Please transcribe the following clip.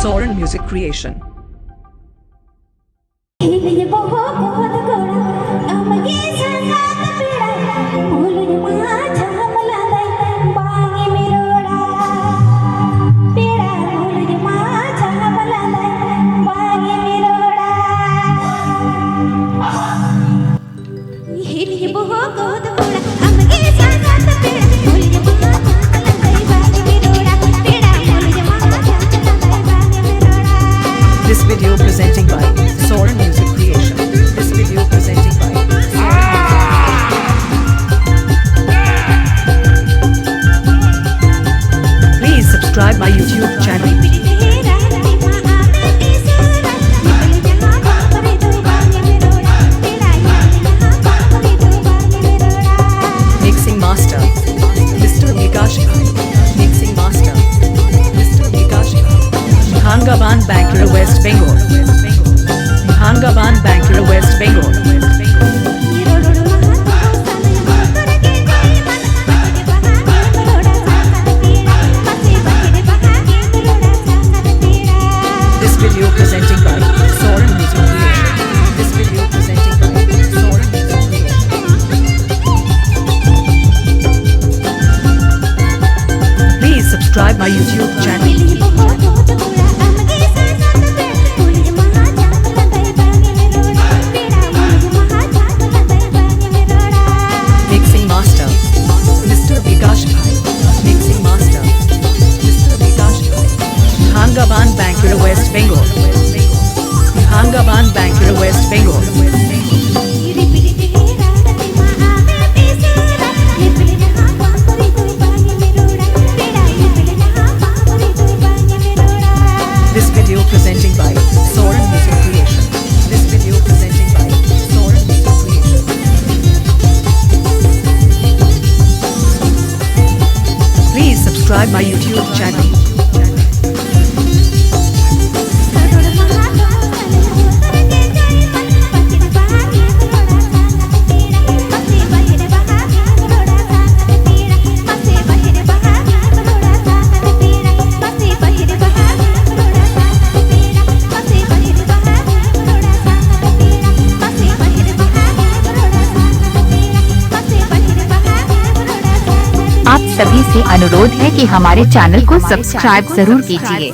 Soren Music Creation. This video presenting by Soren Music Creation. This video presenting by Please subscribe my YouTube channel. Mixing Master Mr. Vikash Bhai. Mixing Master Mr. Vikash Bhai. Hangaban Bankura West Bengal. Hangaban Bankura West Bengal. This video presenting by Soren Music Creation. This video presenting by Soren Music Creation. Please subscribe my YouTube channel. Mixing Master Mr. Vikash Bhai. Mixing Master Mr. Vikash Bhai. Hangaban Bankura West Bengal. Hangaban Bankura West Bengal. This video presenting by Soren Music Creation. This video presenting by Soren Music Creation. Please subscribe my YouTube channel. आप सभी से अनुरोध है कि हमारे channel को subscribe जरूर कीजिए।